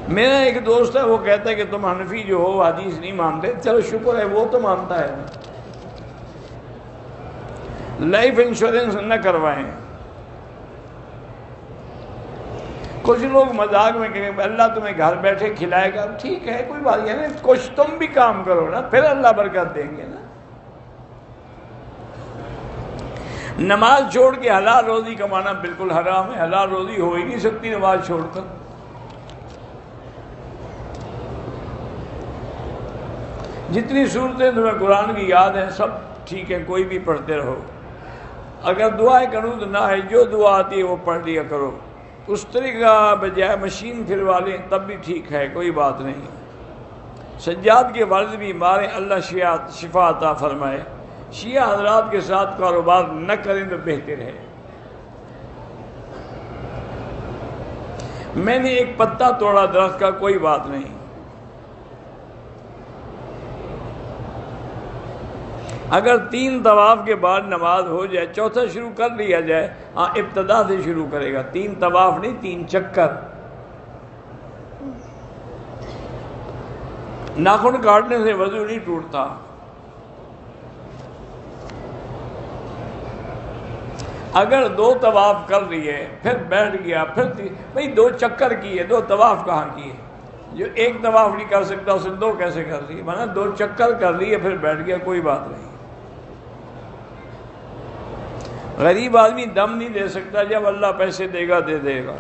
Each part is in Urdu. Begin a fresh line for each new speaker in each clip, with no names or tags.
میرا ایک دوست ہے، وہ کہتا ہے کہ تم حنفی جو ہو حدیث نہیں مانتے. چلو شکر ہے، وہ تو مانتا ہے. لائف انشورنس نہ کروائیں. کچھ لوگ مذاق میں کہیں اللہ تمہیں گھر بیٹھے کھلائے گا. ٹھیک ہے، کوئی بات نہیں، کچھ تم بھی کام کرو نا، پھر اللہ برکت دیں گے نا. نماز چھوڑ کے حلال روزی کمانا بالکل حرام ہے. حلال روزی ہو ہی نہیں سکتی نماز چھوڑ کر. جتنی صورتیں تمہیں قرآن کی یاد ہیں سب ٹھیک ہے، کوئی بھی پڑھتے رہو. اگر دعائیں قنوت نہ ہے، جو دعا آتی ہے وہ پڑھ لیا کرو. اس طریقہ بجائے مشین پھروا لیں تب بھی ٹھیک ہے، کوئی بات نہیں. سجاد کے والد بھی مارے، اللہ شفا عطا فرمائے. شیعہ حضرات کے ساتھ کاروبار نہ کریں تو بہتر ہے. میں نے ایک پتا توڑا درخت کا، کوئی بات نہیں. اگر 3 طواف کے بعد نماز ہو جائے، چوتھا شروع کر لیا جائے. ہاں، ابتدا سے شروع کرے گا. 3 طواف نہیں، 3 چکر. ناخن کاٹنے سے وضو نہیں ٹوٹتا. اگر 2 طواف کر لیے پھر بیٹھ گیا، پھر بھئی 2 چکر کیے، 2 طواف کہاں کیے؟ جو 1 طواف نہیں کر سکتا اسے 2 کیسے کر لیے؟ مانا 2 چکر کر لیے پھر بیٹھ گیا، کوئی بات نہیں. غریب آدمی دم نہیں دے سکتا، جب اللہ پیسے دے گا دے دے گا.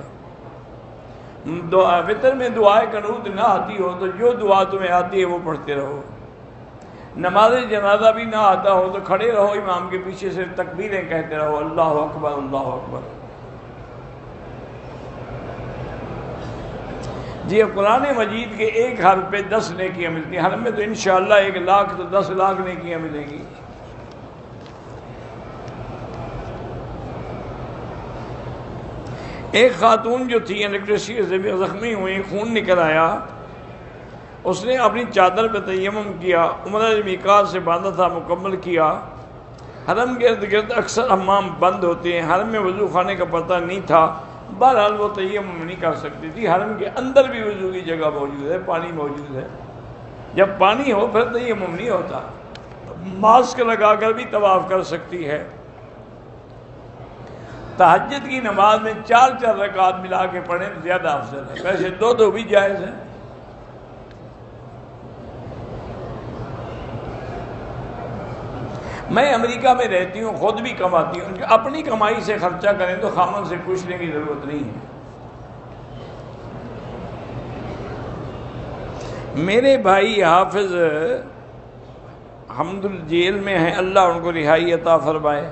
وطر میں دعائے قنوت نہ آتی ہو تو جو دعا تمہیں آتی ہے وہ پڑھتے رہو. نماز جنازہ بھی نہ آتا ہو تو کھڑے رہو، امام کے پیچھے سے تکبیریں کہتے رہو، اللہ اکبر اللہ اکبر. جی، قرآن مجید کے ایک حرف پہ 10 نیکیاں ملتی ہیں. حرف میں تو انشاءاللہ 1 لاکھ تو 10 لاکھ نیکیاں ملیں گی. ایک خاتون جو تھی الیکٹریسٹی سے زخمی ہوئی، خون نکل آیا. اس نے اپنی چادر پہ تیمم کیا، عمرہ میقات سے باندھا تھا مکمل کیا. حرم کے ارد گرد اکثر حمام بند ہوتے ہیں، حرم میں وضو خانے کا پتہ نہیں تھا. بہرحال وہ تیمم نہیں کر سکتی تھی. حرم کے اندر بھی وضو کی جگہ موجود ہے، پانی موجود ہے. جب پانی ہو پھر تیمم نہیں ہوتا. ماسک لگا کر بھی طواف کر سکتی ہے. تہجد کی نماز میں 4 رکعت ملا کے پڑھیں تو زیادہ افضل ہے. ویسے 2 بھی جائز ہیں. میں امریکہ میں رہتی ہوں، خود بھی کماتی ہوں. اپنی کمائی سے خرچہ کریں تو خامن سے پوچھنے کی ضرورت نہیں ہے. میرے بھائی حافظ حمد جیل میں ہیں، اللہ ان کو رہائی عطا فرمائے.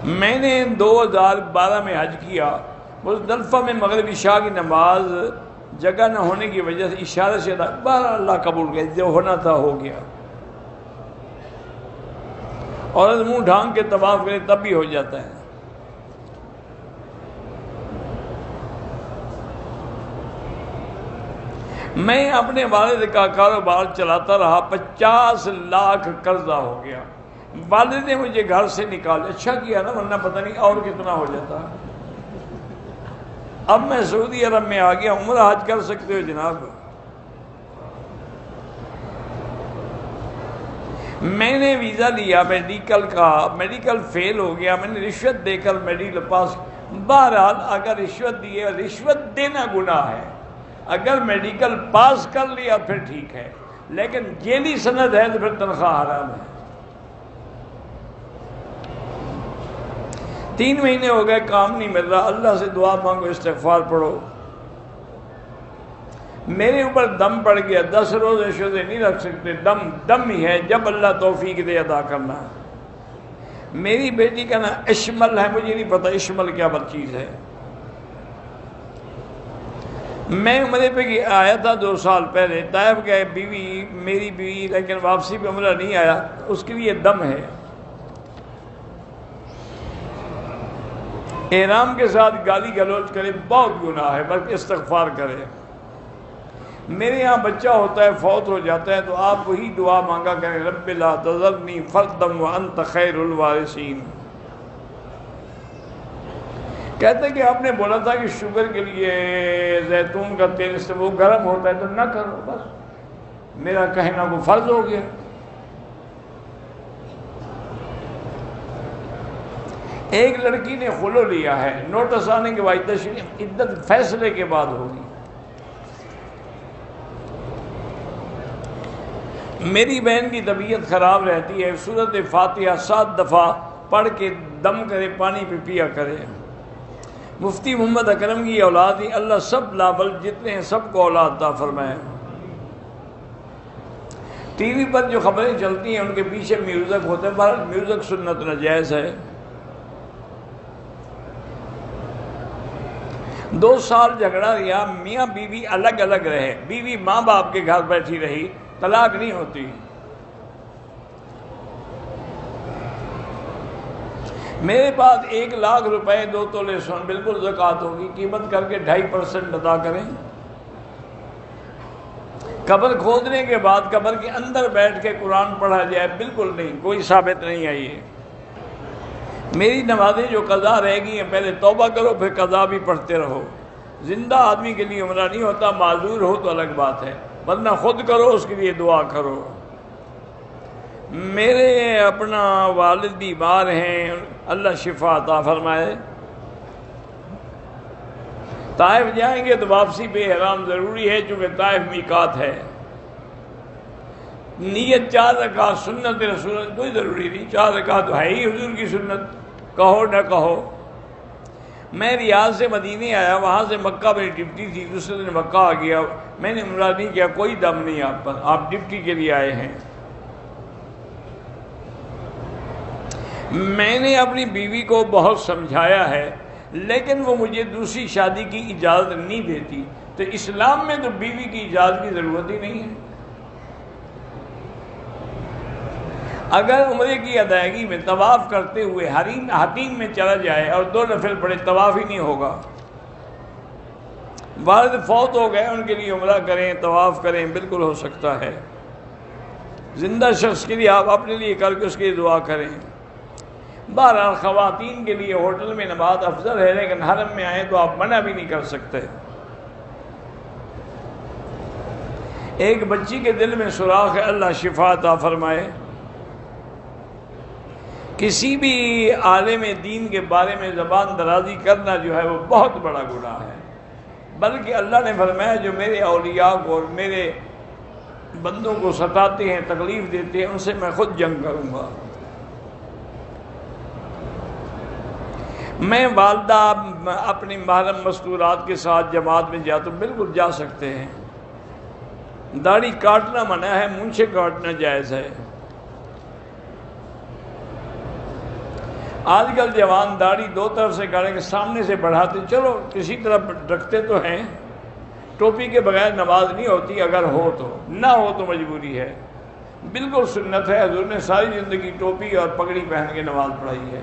میں نے 2012 میں حج کیا. مزدلفہ میں مغرب عشاء کی نماز جگہ نہ ہونے کی وجہ سے اشارے سے بار اللہ قبول کیا، جو ہونا تھا ہو گیا. اور منہ ڈھانگ کے طواف کرے تب بھی ہو جاتا ہے. میں اپنے والد کا کاروبار چلاتا رہا، 50 لاکھ قرضہ ہو گیا. والد نے مجھے گھر سے نکال، اچھا کیا نا، ورنہ پتہ نہیں اور کتنا ہو جاتا. اب میں سعودی عرب میں آ گیا. عمرہ حج کر سکتے ہو جناب. میں نے ویزا لیا میڈیکل کا، میڈیکل فیل ہو گیا. میں نے رشوت دے کر میڈیکل پاس. بہرحال اگر رشوت دی ہے، رشوت دینا گناہ ہے. اگر میڈیکل پاس کر لیا پھر ٹھیک ہے، لیکن جیلی سند ہے تو پھر تنخواہ حرام ہے. 3 مہینے ہو گئے، کام نہیں مل رہا. اللہ سے دعا مانگو، استغفار پڑھو. میرے اوپر دم پڑ گیا. 10 روزے شوزے نہیں رکھ سکتے. دم ہی ہے، جب اللہ توفیق دے ادا کرنا. میری بیٹی کا نام اشمل ہے، مجھے نہیں پتا اشمل کیا چیز ہے. میں عمرے پہ آیا تھا 2 سال پہلے. طائف گئے، بیوی میری بیوی، لیکن واپسی پہ عمرہ نہیں آیا. اس کے لیے دم ہے. احرام کے ساتھ گالی گلوچ کرے بہت گناہ ہے، بلکہ استغفار کرے. میرے یہاں بچہ ہوتا ہے، فوت ہو جاتا ہے، تو آپ وہی دعا مانگا کریں، رب لا تذرنی فردا وانت خیر الوارثین. کہتے کہ آپ نے بولا تھا کہ شوگر کے لیے زیتون کا تیل سے وہ گرم ہوتا ہے تو نہ کرو، بس میرا کہنا کو فرض ہو گیا۔ ایک لڑکی نے خلو لیا ہے، نوٹس آنے کے بعد عدت فیصلے کے بعد ہوگی۔ میری بہن کی طبیعت خراب رہتی ہے، سورۃ فاتحہ 7 دفعہ پڑھ کے دم کرے، پانی پہ پیا کرے۔ مفتی محمد اکرم کی اولاد ہی اللہ سب لابل جتنے ہیں سب کو اولاد عطا فرمائے۔ ٹی وی پر جو خبریں چلتی ہیں ان کے پیچھے میوزک ہوتے ہیں، بہرحال میوزک سنت ناجائز ہے۔ 2 سال جھگڑا رہا، میاں بیوی الگ الگ رہے، بیوی ماں باپ کے گھر بیٹھی رہی، طلاق نہیں ہوتی۔ میرے پاس 1 لاکھ روپے 2 تولے سون بالکل زکوٰۃ ہوگی، قیمت کر کے 2.5% ادا کریں۔ قبر کھودنے کے بعد قبر کے اندر بیٹھ کے قرآن پڑھا جائے، بالکل نہیں، کوئی ثابت نہیں ہے یہ۔ میری نمازیں جو قضا رہ گئی ہیں پہلے توبہ کرو پھر قضا بھی پڑھتے رہو۔ زندہ آدمی کے لیے عمرہ نہیں ہوتا، معذور ہو تو الگ بات ہے، ورنہ خود کرو، اس کے لیے دعا کرو۔ میرے اپنا والد بیمار ہیں، اللہ شفا عطا فرمائے۔ طائف جائیں گے تو واپسی پہ احرام ضروری ہے، چونکہ طائف میقات ہے۔ نیت 4 رکعت سنت رسول اللہ کوئی ضروری نہیں، 4 رکعت تو ہے ہی حضور کی سنت، کہو نہ کہو۔ میں ریاض سے مدینے آیا، وہاں سے مکہ میری ڈپٹی تھی، دوسرے دن مکہ آ گیا، میں نے عمرہ نہیں کیا، کوئی دم نہیں آپ پر، آپ ڈپٹی کے لیے آئے ہیں۔ میں نے اپنی بیوی کو بہت سمجھایا ہے، لیکن وہ مجھے دوسری شادی کی اجازت نہیں دیتی، تو اسلام میں تو بیوی کی اجازت کی ضرورت ہی نہیں ہے۔ اگر عمرے کی ادائیگی میں طواف کرتے ہوئے حتیم میں چلا جائے اور 2 نفل پڑھے، طواف ہی نہیں ہوگا۔ والد فوت ہو گئے، ان کے لیے عمرہ کریں، طواف کریں، بالکل ہو سکتا ہے۔ زندہ شخص کے لیے آپ اپنے لیے کر کے اس کے لیے دعا کریں۔ بہرحال خواتین کے لیے ہوٹل میں نماز افضل ہے، لیکن حرم میں آئیں تو آپ منع بھی نہیں کر سکتے۔ ایک بچی کے دل میں سوراخ ہے، اللہ شفا عطا فرمائے۔ کسی بھی عالم دین کے بارے میں زبان درازی کرنا جو ہے وہ بہت بڑا گناہ ہے، بلکہ اللہ نے فرمایا جو میرے اولیاء کو اور میرے بندوں کو ستاتے ہیں، تکلیف دیتے ہیں، ان سے میں خود جنگ کروں گا۔ میں والدہ اپنی محرم مستورات کے ساتھ جماعت میں جا تو بالکل جا سکتے ہیں، داڑھی کاٹنا منع ہے، مونچھیں کاٹنا جائز ہے۔ آج کل جوان داڑھی 2 طرف سے کاٹیں گے، سامنے سے بڑھاتے، چلو کسی طرح رکھتے تو ہیں۔ ٹوپی کے بغیر نماز نہیں ہوتی، اگر ہو تو، نہ ہو تو مجبوری ہے، بالکل سنت ہے۔ حضور نے ساری زندگی ٹوپی اور پگڑی پہن کے نماز پڑھائی ہے۔